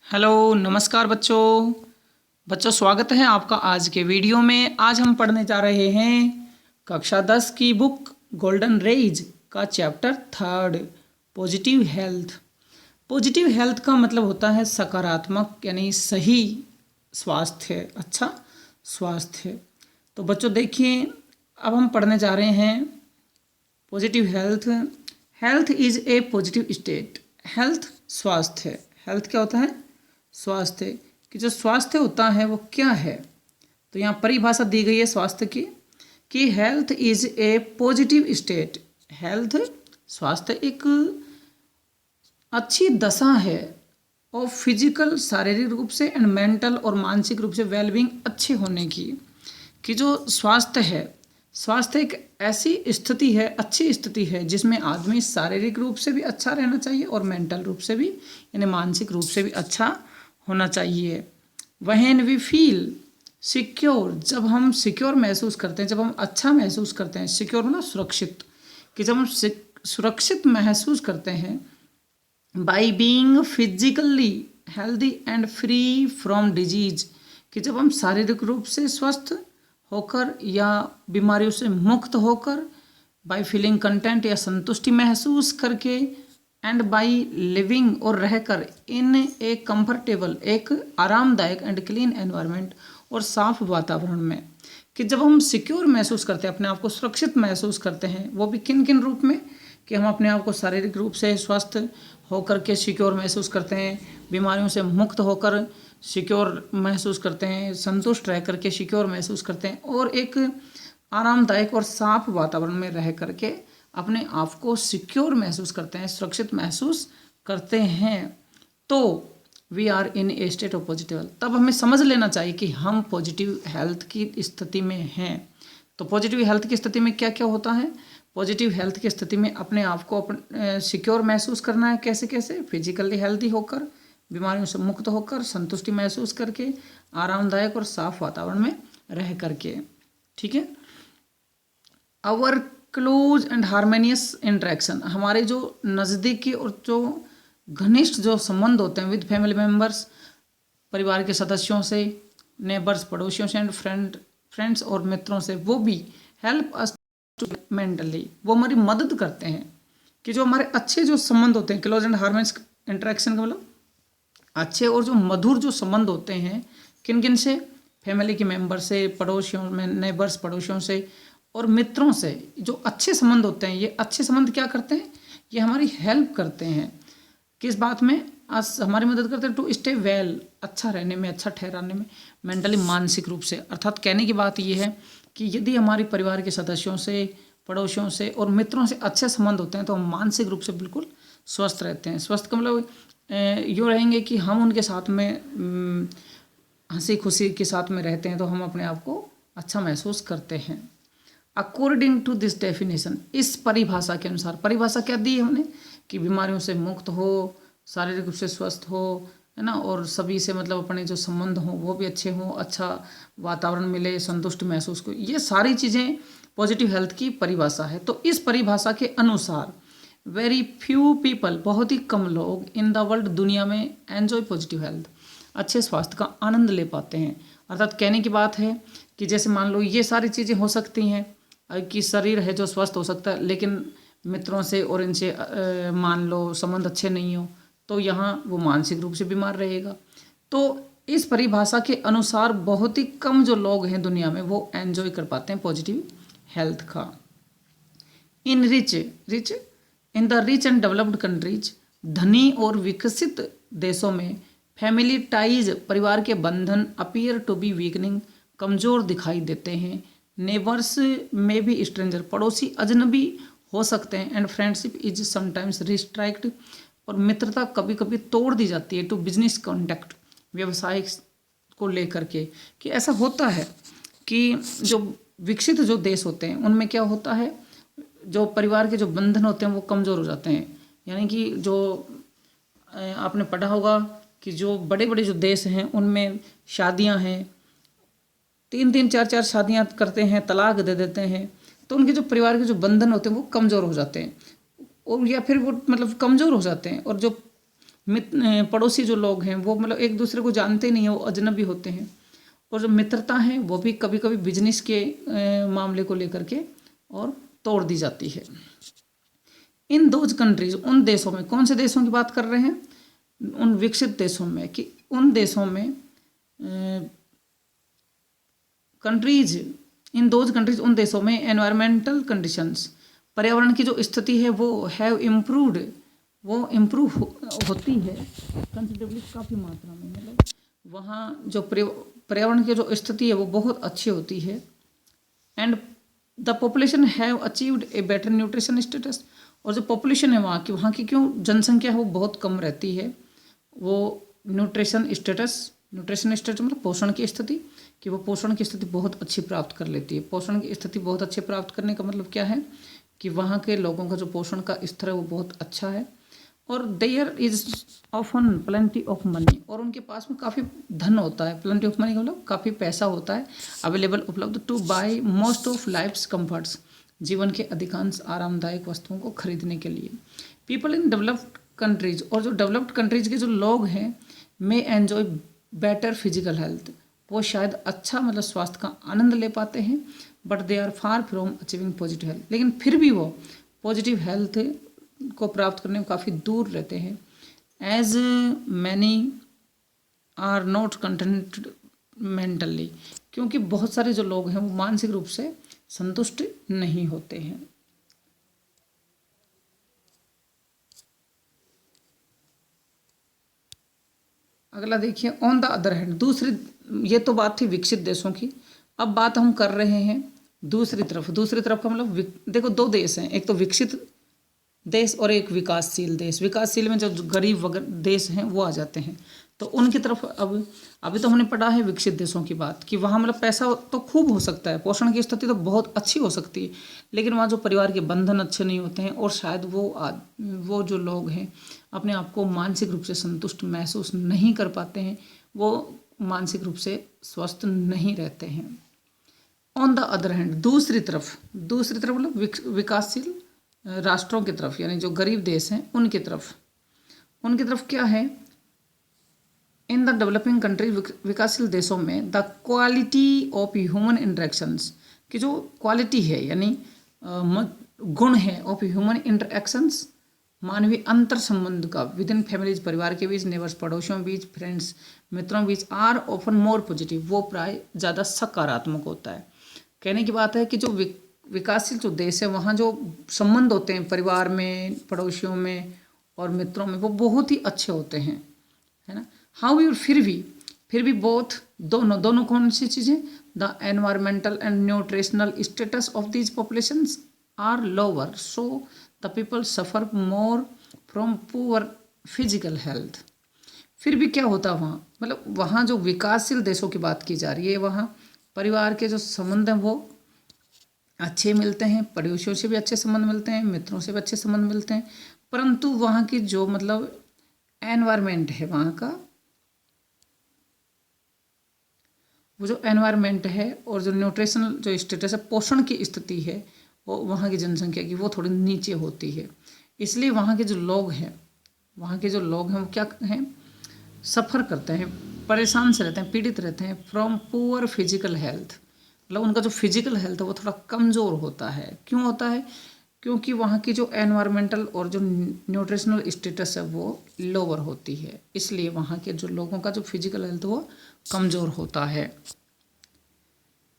Hello नमस्कार बच्चों। स्वागत है आपका आज के वीडियो में। आज हम पढ़ने जा रहे हैं कक्षा 10 की बुक गोल्डन रेज का chapter 3 positive health. Positive health का मतलब होता है सकारात्मक यानी सही स्वास्थ्य, अच्छा स्वास्थ्य। तो बच्चों देखिए, अब हम पढ़ने जा रहे हैं positive health. Health is a positive state. Health स्वास्थ्य है। हेल्थ क्या होता है? स्वास्थ्य। कि जो स्वास्थ्य होता है वो क्या है? तो यहाँ परिभाषा दी गई है स्वास्थ्य की कि health is a positive state. Health स्वास्थ्य एक अच्छी दशा है और फिजिकल शारीरिक रूप से एंड मेंटल और मानसिक रूप से वेलबींग अच्छे होने की। कि जो स्वास्थ्य है, स्वास्थ्य एक ऐसी स्थिति है, अच्छी स्थिति है जिसमें आदमी शारीरिक रूप से भी अच्छा रहना चाहिए और मेंटल रूप से भी यानी मानसिक रूप से भी अच्छा होना चाहिए। व्हेन वी फील सिक्योर, जब हम सिक्योर महसूस करते हैं, जब हम अच्छा महसूस करते हैं, सिक्योर मतलब सुरक्षित, कि जब हम सुरक्षित महसूस करते हैं by being physically healthy and free from disease, कि जब हम शारीरिक रूप से स्वस्थ होकर या बीमारियों से मुक्त होकर, बाई फीलिंग कंटेंट या संतुष्टि महसूस करके, एंड बाई लिविंग और रहकर इन ए कंफर्टेबल एक आरामदायक एंड क्लीन एनवायरनमेंट और साफ वातावरण में। कि जब हम सिक्योर महसूस करते हैं, अपने आप को सुरक्षित महसूस करते हैं, वो भी किन किन रूप में? कि हम अपने आप को शारीरिक रूप से स्वस्थ होकर के सिक्योर महसूस करते हैं, बीमारियों से मुक्त होकर सिक्योर महसूस करते हैं, संतुष्ट रह करके सिक्योर महसूस करते हैं और एक आरामदायक और साफ वातावरण में रह करके अपने आप को सिक्योर महसूस करते हैं, सुरक्षित महसूस करते हैं। तो we are in a state of positive health. तब हमें समझ लेना चाहिए कि हम पॉजिटिव हेल्थ की स्थिति में हैं। तो पॉजिटिव हेल्थ की स्थिति में क्या क्या होता है? पॉजिटिव हेल्थ की स्थिति में अपने आप को सिक्योर महसूस करना है। कैसे कैसे? फिजिकली हेल्दी होकर, बीमारियों से मुक्त होकर, संतुष्टि महसूस करके, आरामदायक और साफ वातावरण में रह करके। ठीक है। Our close and harmonious interaction, हमारे जो नज़दीकी और जो घनिष्ठ जो संबंध होते हैं विद फैमिली मेम्बर्स, परिवार के सदस्यों से, नेबर्स पड़ोसियों से, एंड फ्रेंड्स और मित्रों से, वो भी हेल्प अस टू मेंटली, वो हमारी मदद करते हैं। कि जो हमारे अच्छे जो संबंध होते हैं, क्लोज एंड हारमोनियस इंटरेक्शन का मतलब अच्छे और जो मधुर जो संबंध होते हैं, किन किन से? फैमिली के मेंबर से, पड़ोसियों में, नेबर्स पड़ोसियों से और मित्रों से। जो अच्छे संबंध होते हैं, ये अच्छे संबंध क्या करते हैं? ये हमारी हेल्प करते हैं। किस बात में? हमारी मदद करते हैं टू स्टे वेल, अच्छा रहने में, अच्छा ठहराने में, मेंटली मानसिक रूप से। अर्थात कहने की बात ये है कि यदि हमारे परिवार के सदस्यों से, पड़ोसियों से और मित्रों से अच्छे संबंध होते हैं तो हम मानसिक रूप से बिल्कुल स्वस्थ रहते हैं। स्वस्थ का मतलब यूँ रहेंगे कि हम उनके साथ में हंसी खुशी के साथ में रहते हैं तो हम अपने आप को अच्छा महसूस करते हैं। अकॉर्डिंग टू दिस डेफिनेशन, इस परिभाषा के अनुसार, परिभाषा क्या दी है हमने? कि बीमारियों से मुक्त हो, शारीरिक रूप से स्वस्थ हो, है ना, और सभी से मतलब अपने जो संबंध हों वो भी अच्छे हों, अच्छा वातावरण मिले, संतुष्ट महसूस को, ये सारी चीज़ें पॉजिटिव हेल्थ की परिभाषा है। तो इस परिभाषा के अनुसार वेरी फ्यू पीपल, बहुत ही कम लोग इन द वर्ल्ड, दुनिया में, एन्जॉय पॉजिटिव हेल्थ, अच्छे स्वास्थ्य का आनंद ले पाते हैं। अर्थात कहने की बात है कि जैसे मान लो ये सारी चीज़ें हो सकती हैं कि शरीर है जो स्वस्थ हो सकता है, लेकिन मित्रों से और इनसे मान लो संबंध अच्छे नहीं हो तो यहाँ वो मानसिक रूप से बीमार रहेगा। तो इस परिभाषा के अनुसार बहुत ही कम जो लोग हैं दुनिया में वो एंजॉय कर पाते हैं पॉजिटिव हेल्थ का। In rich in the rich and developed countries, धनी और विकसित देशों में फैमिली टाइज, परिवार के बंधन, अपीयर टू बी वीकनिंग, कमज़ोर दिखाई देते हैं। नेबर्स में भी स्ट्रेंजर, पड़ोसी अजनबी हो सकते हैं। एंड फ्रेंडशिप इज समटाइम्स रिस्ट्रैक्ट, और मित्रता कभी कभी तोड़ दी जाती है। टू बिजनेस कॉन्टैक्ट, व्यवसाय को लेकर के, कि ऐसा होता है कि जो विकसित जो देश होते हैं उनमें क्या होता है, जो परिवार के जो बंधन होते हैं वो कमज़ोर हो जाते हैं। यानी कि जो आपने पढ़ा होगा कि जो बड़े बड़े जो देश हैं उनमें शादियां हैं, 3-3 4-4 शादियां करते हैं, तलाक दे देते हैं, तो उनके जो परिवार के जो बंधन होते हैं वो कमज़ोर हो जाते हैं, और या फिर वो मतलब कमज़ोर हो जाते हैं। और जो पड़ोसी जो लोग हैं वो मतलब एक दूसरे को जानते नहीं हैं, वो अजनबी होते हैं। और जो मित्रता है वो भी कभी कभी बिजनेस के मामले को लेकर के और तोड़ दी जाती है। इन दोज कंट्रीज, उन देशों में, कौन से देशों की बात कर रहे हैं, उन विकसित देशों में, कि उन देशों में कंट्रीज, इन दोज कंट्रीज, उन देशों में एनवायरमेंटल कंडीशंस, पर्यावरण की जो स्थिति है वो हैव इम्प्रूव्ड, वो इम्प्रूव होती है कंसिडरेबली, काफ़ी मात्रा में, मतलब वहाँ जो पर्यावरण की जो स्थिति है वो बहुत अच्छी होती है। And the population have achieved a better nutrition status, और जो पॉपुलेशन है वहाँ की क्यों जनसंख्या है वो बहुत कम रहती है, वो न्यूट्रिशन स्टेटस मतलब पोषण की स्थिति, कि वो पोषण की स्थिति बहुत अच्छी प्राप्त कर लेती है। पोषण की स्थिति बहुत अच्छी प्राप्त करने का मतलब क्या है कि वहाँ के लोगों का जो पोषण का स्तर है वो बहुत अच्छा है। और there is often plenty of money, और उनके पास में काफ़ी धन होता है, प्लेंटी ऑफ मनी का मतलब काफ़ी पैसा होता है अवेलेबल, उपलब्ध, to buy most of life's comforts, जीवन के अधिकांश आरामदायक वस्तुओं को खरीदने के लिए। पीपल इन डेवलप्ड कंट्रीज, और जो डेवलप्ड कंट्रीज के जो लोग हैं, मे एन्जॉय बेटर फिजिकल हेल्थ, वो शायद अच्छा मतलब स्वास्थ्य का आनंद ले पाते हैं, but they are far from achieving positive health, लेकिन फिर भी वो पॉजिटिव हेल्थ को प्राप्त करने में काफ़ी दूर रहते हैं। As many are not content mentally, क्योंकि बहुत सारे जो लोग हैं वो मानसिक रूप से संतुष्ट नहीं होते हैं। अगला देखिए, ऑन द अदर हैंड, दूसरी, ये तो बात थी विकसित देशों की, अब बात हम कर रहे हैं दूसरी तरफ। दूसरी तरफ का मतलब देखो दो देश हैं, एक तो विकसित देश और एक विकासशील देश। विकासशील में जो गरीब देश हैं वो आ जाते हैं, तो उनकी तरफ अब अभी तो हमने पढ़ा है विकसित देशों की बात, कि वहाँ मतलब पैसा तो खूब हो सकता है, पोषण की स्थिति तो बहुत अच्छी हो सकती है, लेकिन वहाँ जो परिवार के बंधन अच्छे नहीं होते हैं, और शायद वो जो लोग हैं अपने आप को मानसिक रूप से संतुष्ट महसूस नहीं कर पाते हैं, वो मानसिक रूप से स्वस्थ नहीं रहते हैं। ऑन द अदर हैंड, दूसरी तरफ मतलब विकासशील राष्ट्रों की तरफ, यानी जो गरीब देश हैं उनकी तरफ क्या है, इन द डेवलपिंग कंट्री, विकासशील देशों में, the quality of human interactions, की जो क्वालिटी है यानी गुण है ऑफ ह्यूमन इंटरेक्शंस, मानवीय अंतर संबंध का, विद इन फैमिलीज, परिवार के बीच, नेबर्स, पड़ोसियों बीच, फ्रेंड्स, मित्रों बीच, आर ऑफन मोर पॉजिटिव, वो प्राय ज़्यादा सकारात्मक होता है। कहने की बात है कि जो विकासशील जो देश है वहाँ जो संबंध होते हैं परिवार में, पड़ोसियों में और मित्रों में, वो बहुत ही अच्छे होते हैं, है ना। हाउ फिर भी बोथ, दोनों कौन सी चीज़ें, the environmental and nutritional status of these populations are lower, so the people suffer more from poor physical health. फिर भी क्या होता है वहाँ, मतलब वहाँ जो विकासशील देशों की बात की जा रही है, वहाँ परिवार के जो संबंध हैं वो अच्छे मिलते हैं, पड़ोसियों से भी अच्छे संबंध मिलते हैं, मित्रों से भी अच्छे संबंध मिलते हैं, परंतु वहाँ की जो मतलब एनवायरनमेंट है, वहाँ का वो जो एनवायरनमेंट है और जो न्यूट्रिशनल जो स्टेटस है, पोषण की स्थिति है, वो वहाँ की जनसंख्या की वो थोड़ी नीचे होती है। इसलिए वहाँ के जो लोग हैं वो क्या हैं, सफ़र करते हैं, परेशान से रहते हैं, पीड़ित रहते हैं, फ्रॉम पुअर फिजिकल हेल्थ, मतलब उनका जो फिजिकल हेल्थ है वो थोड़ा कमज़ोर होता है। क्यों होता है, क्योंकि वहाँ की जो एनवायरमेंटल और जो न्यूट्रिशनल स्टेटस है वो लोअर होती है, इसलिए वहाँ के जो लोगों का जो फिजिकल हेल्थ वो कमज़ोर होता है।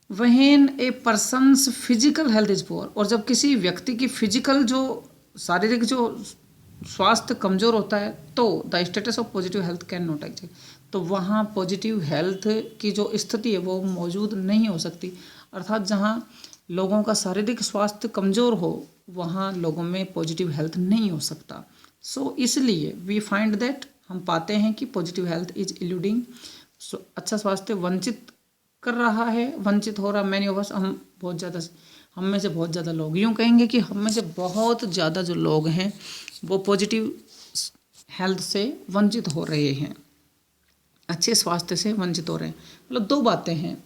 When A persons physical health is poor, और जब किसी व्यक्ति की फिजिकल जो शारीरिक जो स्वास्थ्य कमज़ोर होता है, तो the status of positive health can not exist, तो वहाँ पॉजिटिव हेल्थ की जो स्थिति है वो मौजूद नहीं हो सकती। अर्थात जहाँ लोगों का शारीरिक स्वास्थ्य कमज़ोर हो वहाँ लोगों में पॉजिटिव हेल्थ नहीं हो सकता। सो इसलिए वी फाइंड दैट, हम पाते हैं कि पॉजिटिव हेल्थ इज इल्यूडिंग, अच्छा स्वास्थ्य वंचित कर रहा है, वंचित हो रहा। मैनी ऑफ अस, हम में से बहुत ज़्यादा लोग, यूँ कहेंगे कि हम में से बहुत ज़्यादा जो लोग हैं वो पॉजिटिव हेल्थ से वंचित हो रहे हैं, अच्छे स्वास्थ्य से वंचित हो रहे हैं। मतलब दो बातें हैं,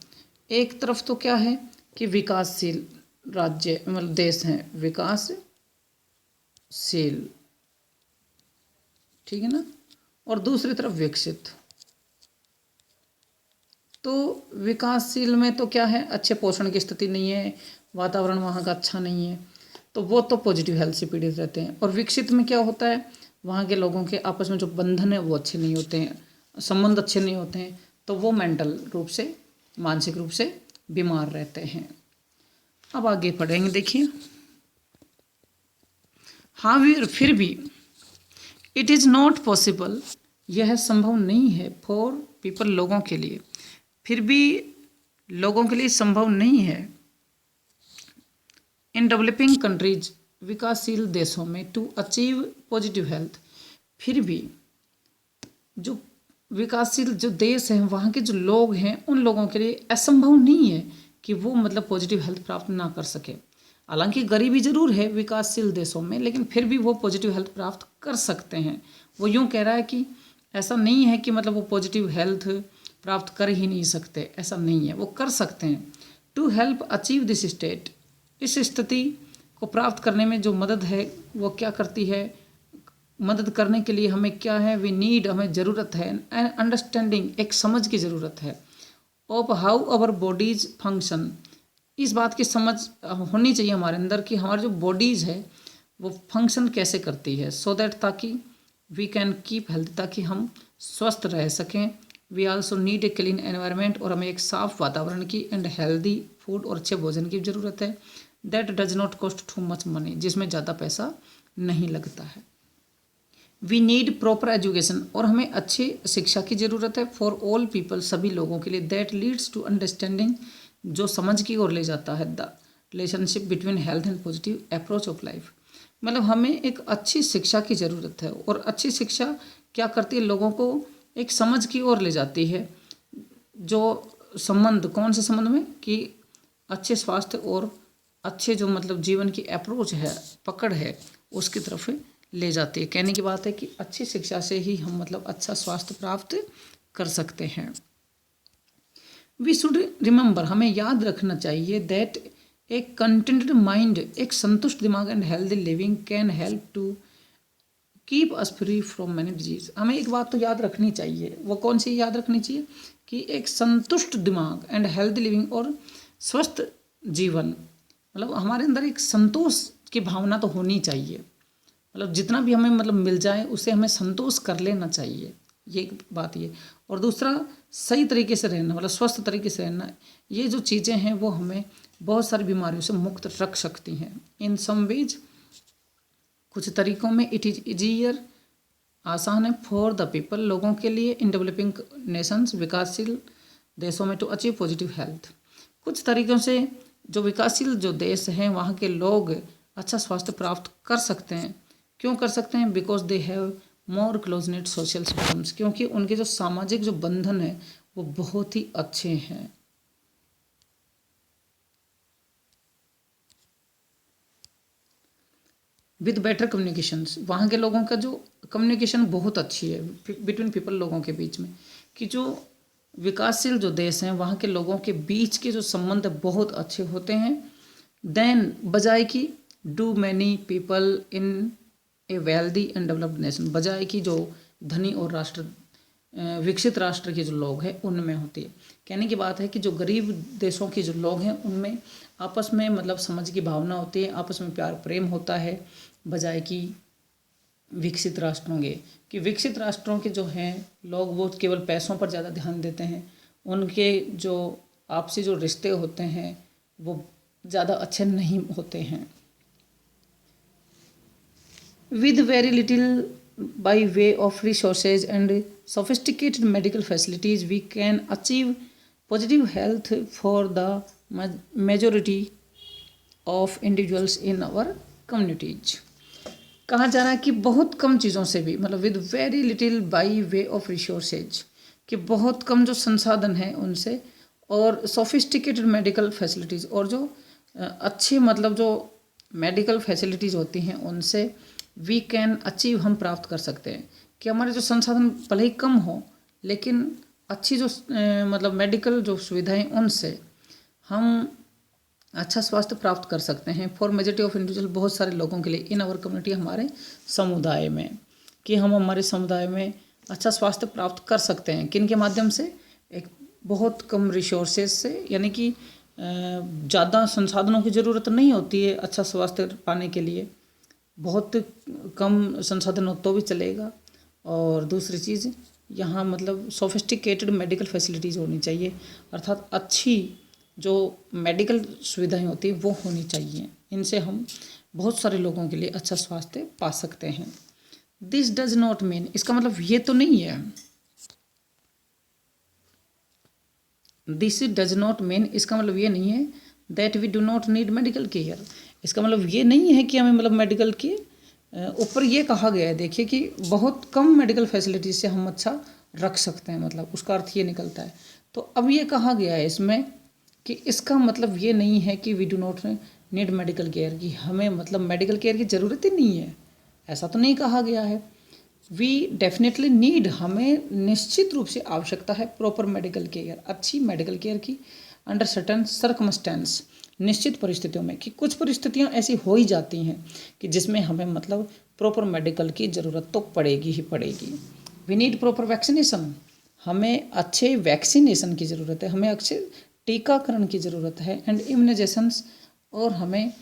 एक तरफ तो क्या है कि विकासशील राज्य मतलब देश हैं, विकासशील, ठीक है ना, और दूसरी तरफ विकसित। तो विकासशील में तो क्या है, अच्छे पोषण की स्थिति नहीं है, वातावरण वहाँ का अच्छा नहीं है, तो वो तो पॉजिटिव हेल्थ से पीड़ित रहते हैं। और विकसित में क्या होता है, वहाँ के लोगों के आपस में जो बंधन है वो अच्छे नहीं होते हैं, संबंध अच्छे नहीं होते हैं, तो वो मेंटल रूप से, मानसिक रूप से बीमार रहते हैं। अब आगे पढ़ेंगे, देखिए। हाँ, फिर भी इट इज़ नॉट पॉसिबल, यह संभव नहीं है, फॉर पीपल, लोगों के लिए, फिर भी लोगों के लिए संभव नहीं है, इन डेवलपिंग कंट्रीज, विकासशील देशों में, टू अचीव पॉजिटिव हेल्थ, फिर भी जो विकासशील जो देश हैं वहाँ के जो लोग हैं उन लोगों के लिए असंभव नहीं है कि वो मतलब पॉजिटिव हेल्थ प्राप्त ना कर सके। हालांकि गरीबी जरूर है विकासशील देशों में, लेकिन फिर भी वो पॉजिटिव हेल्थ प्राप्त कर सकते हैं। वो यूँ कह रहा है कि ऐसा नहीं है कि मतलब वो पॉजिटिव हेल्थ प्राप्त कर ही नहीं सकते, ऐसा नहीं है, वो कर सकते हैं। To help achieve this state, इस स्थिति को प्राप्त करने में जो मदद है वो क्या करती है, मदद करने के लिए हमें क्या है, वी नीड, हमें ज़रूरत है, एंड अंडरस्टैंडिंग, एक समझ की ज़रूरत है, of how our bodies function, इस बात की समझ होनी चाहिए हमारे अंदर कि हमारी जो बॉडीज़ है वो फंक्शन कैसे करती है, सो दैट, ताकि वी कैन कीप हेल्थ, ताकि हम स्वस्थ रह सकें। We also need a clean environment, और हमें एक साफ वातावरण की, एंड हेल्दी फूड, और अच्छे भोजन की ज़रूरत है। That does not cost too much money, जिसमें ज़्यादा पैसा नहीं लगता है। वी नीड प्रॉपर एजुकेशन, और हमें अच्छी शिक्षा की ज़रूरत है, फॉर ऑल पीपल, सभी लोगों के लिए। दैट लीड्स टू अंडरस्टैंडिंग, जो समझ की ओर ले जाता है, the relationship between health and positive approach of life, मतलब हमें एक अच्छी शिक्षा की ज़रूरत है, और अच्छी शिक्षा क्या करती है, लोगों को एक समझ की ओर ले जाती है, जो संबंध, कौन से संबंध में, कि अच्छे स्वास्थ्य और अच्छे जो मतलब जीवन की अप्रोच है, पकड़ है, उसकी तरफ ले जाती है। कहने की बात है कि अच्छी शिक्षा से ही हम मतलब अच्छा स्वास्थ्य प्राप्त कर सकते हैं। वी शुड रिमेंबर, हमें याद रखना चाहिए, दैट ए कंटेंटेड माइंड, एक संतुष्ट दिमाग, and healthy living can help to keep us free from many disease. हमें एक बात तो याद रखनी चाहिए, वो कौन सी याद रखनी चाहिए, कि एक संतुष्ट दिमाग एंड हेल्दी लिविंग, और स्वस्थ जीवन, मतलब हमारे अंदर एक संतोष की भावना तो होनी चाहिए, मतलब जितना भी हमें मतलब मिल जाए उसे हमें संतोष कर लेना चाहिए, ये एक बात ये। और दूसरा, सही तरीके से रहना, मतलब स्वस्थ तरीके से रहना, ये जो चीज़ें हैं वो हमें बहुत सारी बीमारियों से मुक्त रख सकती हैं। इन सम वेज, कुछ तरीकों में, इट इज़ ईजियर, आसान है, फॉर द पीपल, लोगों के लिए, इन डेवलपिंग नेशंस, विकासशील देशों में, टू अचीव पॉजिटिव हेल्थ, कुछ तरीकों से जो विकासशील जो देश हैं वहाँ के लोग अच्छा स्वास्थ्य प्राप्त कर सकते हैं। क्यों कर सकते हैं, because they have more close net social systems, क्योंकि उनके जो सामाजिक जो बंधन है वो बहुत ही अच्छे हैं। विद बेटर कम्युनिकेशंस, वहाँ के लोगों का जो कम्युनिकेशन बहुत अच्छी है बिटवीन पीपल, लोगों के बीच में, कि जो विकासशील जो देश हैं वहाँ के लोगों के बीच के जो संबंध बहुत अच्छे होते हैं। देन, बजाय कि do many people in A wealthy and developed nation, बजाय कि जो धनी और विकसित राष्ट्र के जो लोग हैं उनमें होती है। कहने की बात है कि जो गरीब देशों के जो लोग हैं उनमें आपस में मतलब समझ की भावना होती है, आपस में प्यार प्रेम होता है, बजाय कि विकसित राष्ट्रों के, कि विकसित राष्ट्रों के जो हैं लोग वो केवल पैसों पर ज़्यादा ध्यान देते हैं, उनके जो आपसी जो रिश्ते होते हैं वो ज़्यादा अच्छे नहीं होते हैं। with very little by way of resources and sophisticated medical facilities, we can achieve positive health for the majority of individuals in our communities. कहा जा रहा है कि बहुत कम चीज़ों से भी, मतलब with very little by way of resources, कि बहुत कम जो संसाधन हैं उनसे, और सोफिस्टिकेटेड मेडिकल फैसिलिटीज़, और जो अच्छी मतलब जो मेडिकल फैसिलिटीज़ होती हैं उनसे, वी कैन अचीव, हम प्राप्त कर सकते हैं कि हमारे जो संसाधन भले ही कम हो, लेकिन अच्छी जो मतलब मेडिकल जो सुविधाएं उनसे हम अच्छा स्वास्थ्य प्राप्त कर सकते हैं। फॉर मेजॉरिटी ऑफ इंडिविजुअल, बहुत सारे लोगों के लिए, इन आवर कम्युनिटी, हमारे समुदाय में, कि हम हमारे समुदाय में अच्छा स्वास्थ्य प्राप्त कर सकते हैं। किन के माध्यम से? एक बहुत कम रिसोर्सेज से, यानी कि ज़्यादा संसाधनों की ज़रूरत नहीं होती है अच्छा स्वास्थ्य पाने के लिए, बहुत कम संसाधन हो तो भी चलेगा। और दूसरी चीज़, यहाँ मतलब सोफिस्टिकेटेड मेडिकल फैसिलिटीज़ होनी चाहिए, अर्थात अच्छी जो मेडिकल सुविधाएं होती हैं वो होनी चाहिए। इनसे हम बहुत सारे लोगों के लिए अच्छा स्वास्थ्य पा सकते हैं। दिस डज नॉट मीन, इसका मतलब ये तो नहीं है, दिस डज नॉट मीन इसका मतलब ये नहीं है that we do not need medical care. इसका मतलब ये नहीं है कि हमें मतलब मेडिकल के ऊपर ये कहा गया है, देखिए कि बहुत कम मेडिकल फैसिलिटीज से हम अच्छा रख सकते हैं, मतलब उसका अर्थ ये निकलता है। तो अब ये कहा गया है इसमें कि इसका मतलब ये नहीं है कि we do not need medical care, की हमें मतलब मेडिकल केयर की ज़रूरत ही नहीं है, ऐसा तो नहीं कहा गया है। वी डेफिनेटली नीड, हमें निश्चित रूप से आवश्यकता है प्रॉपर मेडिकल केयर, अच्छी मेडिकल केयर की, अंडर सर्टन सर्कमस्टेंस, निश्चित परिस्थितियों में, कि कुछ परिस्थितियां ऐसी हो ही जाती हैं कि जिसमें हमें मतलब प्रॉपर मेडिकल की ज़रूरत तो पड़ेगी ही पड़ेगी। वी नीड प्रॉपर वैक्सीनेशन, हमें अच्छे वैक्सीनेशन की ज़रूरत है, हमें अच्छे टीकाकरण की ज़रूरत है, एंड इम्यूनाइजेशंस, और हमें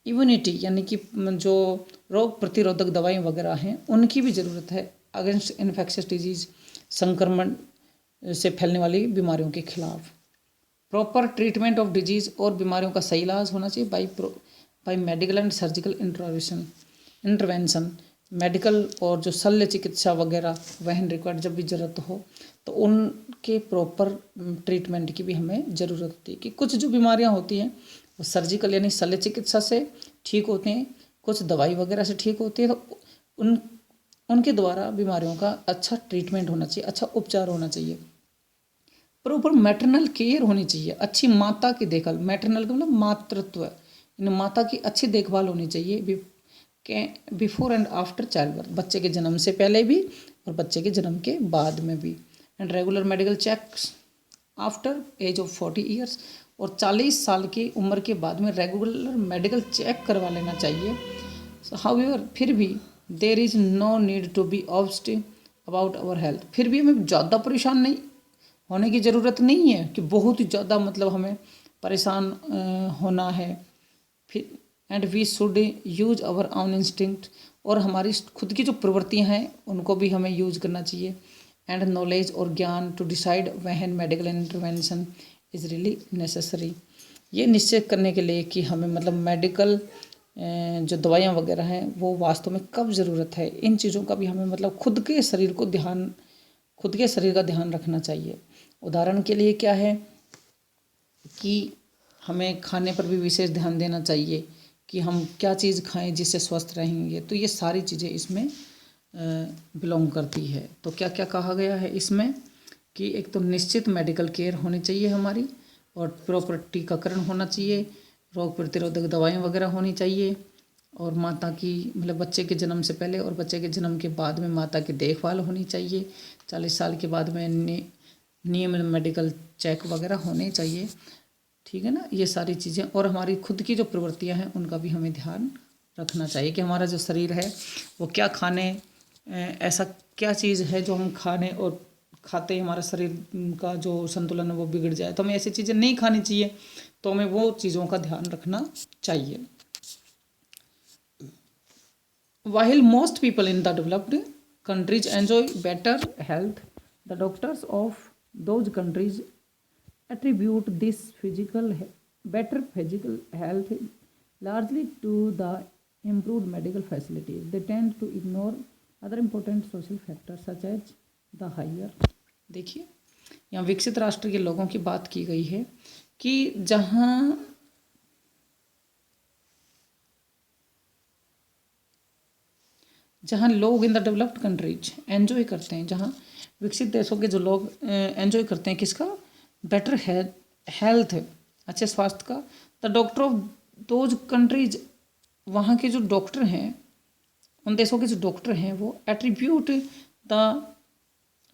इम्यूनिटी यानी कि जो रोग प्रतिरोधक दवाएं वगैरह हैं उनकी भी ज़रूरत है, अगेंस्ट इन्फेक्शियस डिजीज़, संक्रमण से फैलने वाली बीमारियों के खिलाफ। प्रॉपर ट्रीटमेंट ऑफ डिजीज़, और बीमारियों का सही इलाज होना चाहिए by medical and surgical intervention, medical और जो शल्य चिकित्सा वगैरह वहन रिक्वायर्ड, जब भी ज़रूरत हो तो उनके प्रॉपर ट्रीटमेंट की भी हमें ज़रूरत होती है। कि कुछ जो बीमारियां होती हैं वो सर्जिकल यानी शल्य चिकित्सा से ठीक होते हैं, कुछ दवाई वगैरह से ठीक होती है, तो उनके द्वारा बीमारियों का अच्छा ट्रीटमेंट होना चाहिए, अच्छा उपचार होना चाहिए। प्रॉपर मैटरनल केयर होनी चाहिए, अच्छी माता की देखभाल, मैटरनल का मतलब मातृत्व, इन माता की अच्छी देखभाल होनी चाहिए before and after child birth, बच्चे के जन्म से पहले भी और बच्चे के जन्म के बाद में भी। And regular medical checks after age of 40 years, और 40 साल की उम्र के बाद में रेगुलर मेडिकल चेक करवा लेना चाहिए। हाउएवर, फिर भी there is no need to be obsessed about our health, फिर भी हमें ज़्यादा परेशान नहीं होने की ज़रूरत नहीं है कि बहुत ही ज़्यादा मतलब हमें परेशान होना है। फिर and we should use our own instinct, और हमारी खुद की जो प्रवृत्तियां हैं उनको भी हमें यूज करना चाहिए। एंड नॉलेज और ज्ञान to decide when medical intervention is really necessary, ये निश्चित करने के लिए कि हमें मतलब मेडिकल जो दवाइयाँ वगैरह हैं वो वास्तव में कब ज़रूरत है, इन चीज़ों का भी हमें मतलब खुद के शरीर का ध्यान रखना चाहिए। उदाहरण के लिए क्या है कि हमें खाने पर भी विशेष ध्यान देना चाहिए कि हम क्या चीज़ खाएं जिससे स्वस्थ रहेंगे, तो ये सारी चीज़ें इसमें बिलोंग करती है। तो क्या क्या कहा गया है इसमें कि एक तो निश्चित मेडिकल केयर होनी चाहिए हमारी, और प्रॉपर टीकाकरण होना चाहिए, रोग प्रतिरोधक दवाएं वगैरह होनी चाहिए, और माता की मतलब बच्चे के जन्म से पहले और बच्चे के जन्म के बाद में माता की देखभाल होनी चाहिए, 40 साल के बाद में नियमित मेडिकल चेक वगैरह होने चाहिए, ठीक है ना, ये सारी चीज़ें। और हमारी खुद की जो प्रवृत्तियां हैं उनका भी हमें ध्यान रखना चाहिए कि हमारा जो शरीर है वो क्या खाने, ऐसा क्या चीज़ है जो हम खाने और खाते ही हमारा शरीर का जो संतुलन है वो बिगड़ जाए, तो हमें ऐसी चीज़ें नहीं खानी चाहिए, तो हमें वो चीज़ों का ध्यान रखना चाहिए। While most people in the developed countries enjoy better health, the doctors of those countries attribute this better physical health largely to the improved medical facilities. They tend to ignore other important social factors such as the higher, देखिए यहाँ विकसित राष्ट्र के लोगों की बात की गई है कि जहाँ लोग in the developed countries enjoy करते हैं, जहाँ विकसित देशों के जो लोग एंजॉय करते हैं किसका, बेटर हेल्थ, अच्छे स्वास्थ्य का, the doctor of those countries, वहाँ के जो डॉक्टर हैं, उन देशों के जो डॉक्टर हैं वो attribute the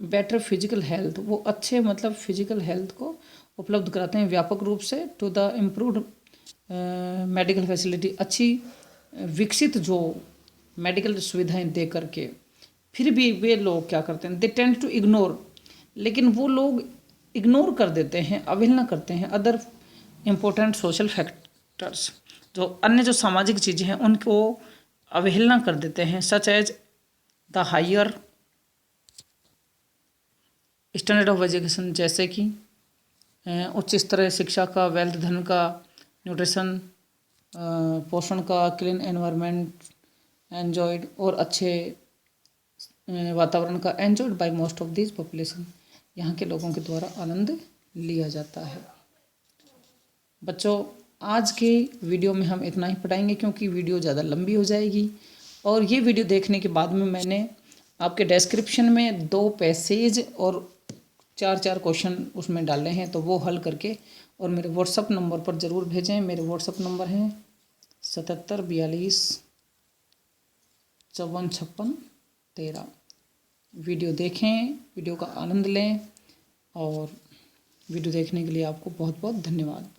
better physical health, वो अच्छे मतलब फिजिकल हेल्थ को उपलब्ध कराते हैं व्यापक रूप से, to the improved medical facility, अच्छी विकसित जो मेडिकल सुविधाएं दे करके, फिर भी वे लोग क्या करते हैं, दे टेंड टू इग्नोर, लेकिन वो लोग इग्नोर कर देते हैं, अवहेलना करते हैं अदर इम्पोर्टेंट सोशल फैक्टर्स, जो अन्य जो सामाजिक चीज़ें हैं उनको अवहेलना कर देते हैं, such as the higher standard of education, जैसे कि उच्च स्तरीय शिक्षा का, वेल्थ धन का, न्यूट्रिशन पोषण का, क्लीन एनवायरनमेंट एन्जॉयड, और अच्छे वातावरण का, enjoyed by most of this population, यहाँ के लोगों के द्वारा आनंद लिया जाता है। बच्चों, आज के वीडियो में हम इतना ही पढ़ाएंगे क्योंकि वीडियो ज़्यादा लंबी हो जाएगी, और ये वीडियो देखने के बाद में मैंने आपके डिस्क्रिप्शन में 2 पैसेज और 4 क्वेश्चन उसमें डाले हैं, तो वो हल करके और मेरे व्हाट्सअप नंबर पर ज़रूर भेजें। मेरे व्हाट्सअप नंबर हैं 77 42 54 56 13। वीडियो देखें, वीडियो का आनंद लें, और वीडियो देखने के लिए आपको बहुत बहुत धन्यवाद।